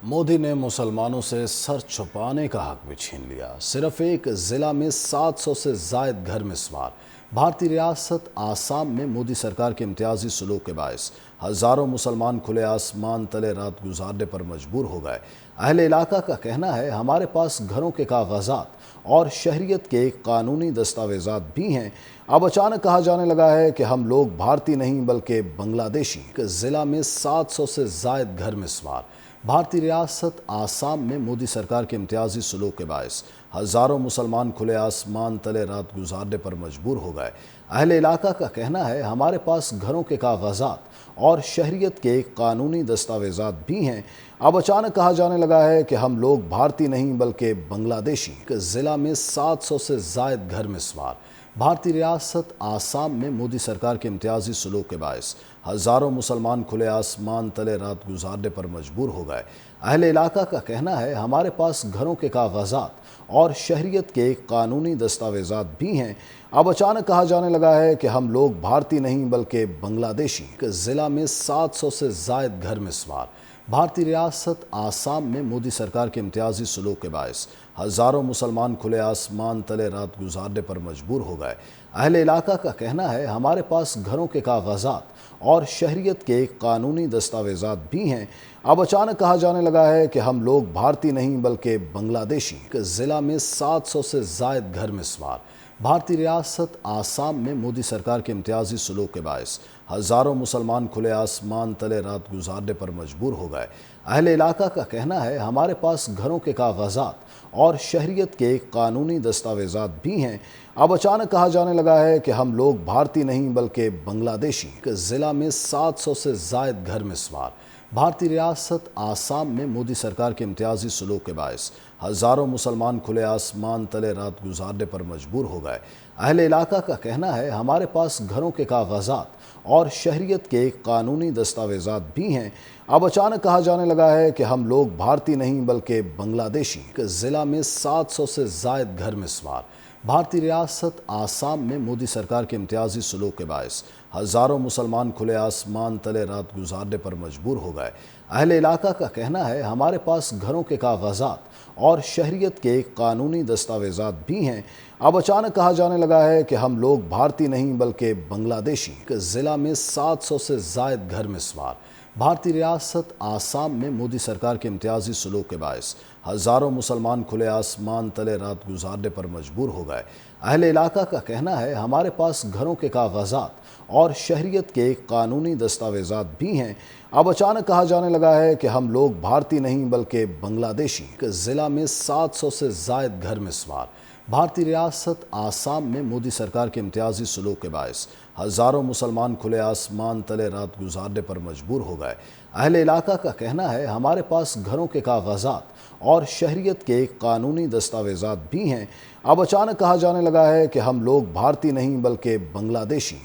मोदी ने मुसलमानों से सर छुपाने का हक भी छीन लिया। सिर्फ एक जिला में 700 से जायद घर मिस्मार। भारतीय रियासत आसाम में मोदी सरकार के इम्तियाजी सलूक के बायस हजारों मुसलमान खुले आसमान तले रात गुजारने पर मजबूर हो गए। अहले इलाका का कहना है, हमारे पास घरों के कागजात और शहरियत के कानूनी दस्तावेजात भी हैं। अब अचानक कहा जाने लगा है कि हम लोग भारतीय नहीं बल्कि बांग्लादेशी। जिला में 700 से जायद घर मिस्मार। भारतीय रियासत आसाम में मोदी सरकार के इम्तियाजी सलूक के बायस हजारों मुसलमान खुले आसमान तले रात गुजारने पर मजबूर हो गए। अहले इलाका का कहना है, हमारे पास घरों के कागजात और शहरियत के कानूनी दस्तावेजात भी हैं। अब अचानक कहा जाने लगा है कि हम लोग भारतीय नहीं बल्कि बांग्लादेशी। जिला में 700 से जायद घर मिस्मार। भारतीय रियासत आसाम में मोदी सरकार के इम्तियाजी सलूक के बायस हजारों मुसलमान खुले आसमान तले रात गुजारने पर मजबूर हो गए। अहले इलाका का कहना है, हमारे पास घरों के कागजात और शहरियत के कानूनी दस्तावेजात भी हैं। अब अचानक कहा जाने लगा है कि हम लोग भारतीय नहीं बल्कि बांग्लादेशी। जिला में 700 से जायद घर मिस्मार। भारतीय रियासत आसाम में मोदी सरकार के इम्तियाजी सलूक के बायस हजारों मुसलमान खुले आसमान तले रात गुजारने पर मजबूर हो गए। अहले इलाका का कहना है, हमारे पास घरों के कागजात और शहरियत के कानूनी दस्तावेजात भी हैं। अब अचानक कहा जाने लगा है कि हम लोग भारतीय नहीं बल्कि बांग्लादेशी। जिला में 700 से जायद घर मिस्मार। भारतीय रियासत आसाम में मोदी सरकार के इम्तियाजी सलूक के बायस हजारों मुसलमान खुले आसमान तले रात गुजारने पर मजबूर हो गए। अहले इलाका का कहना है, हमारे पास घरों के कागजात और शहरियत के कानूनी दस्तावेजात भी हैं। अब अचानक कहा जाने लगा है कि हम लोग भारतीय नहीं बल्कि बांग्लादेशी। जिला में 700 से जायद घर मिस्मार। भारतीय रियासत आसाम में मोदी सरकार के इम्तियाजी सलूक के बायस हजारों मुसलमान खुले आसमान तले रात गुजारने पर मजबूर हो गए। अहले इलाका का कहना है, हमारे पास घरों के कागजात और शहरियत के कानूनी दस्तावेजात भी हैं। अब अचानक कहा जाने लगा है कि हम लोग भारतीय नहीं बल्कि बांग्लादेशी। जिला में 700 से जायद घर मिस्मार। भारतीय रियासत आसाम में मोदी सरकार के इम्तियाजी सलूक के बायस हजारों मुसलमान खुले आसमान तले रात गुजारने पर मजबूर हो गए। अहले इलाका का कहना है, हमारे पास घरों के कागजात और शहरियत के कानूनी दस्तावेजात भी हैं। अब अचानक कहा जाने लगा है कि हम लोग भारतीय नहीं बल्कि बांग्लादेशी। जिला में 700 से जायद घर मिस्मार। भारतीय रियासत आसाम में मोदी सरकार के इम्तियाजी सलूक के बायस हजारों मुसलमान खुले आसमान तले रात गुजारने पर मजबूर हो गए। अहले इलाका का कहना है, हमारे पास घरों के कागजात और शहरियत के कानूनी दस्तावेजात भी हैं। अब अचानक कहा जाने लगा है कि हम लोग भारतीय नहीं बल्कि बांग्लादेशी। जिला में 700 से जायद घर मिस्मार। भारतीय रियासत आसाम में मोदी सरकार के इम्तियाजी सलूक के बायस हजारों मुसलमान खुले आसमान तले रात गुजारने पर मजबूर हो गए। अहले इलाका का कहना है, हमारे पास घरों के कागजात और शहरियत के कानूनी दस्तावेजात भी हैं। अब अचानक कहा जाने लगा है कि हम लोग भारतीय नहीं बल्कि बांग्लादेशी।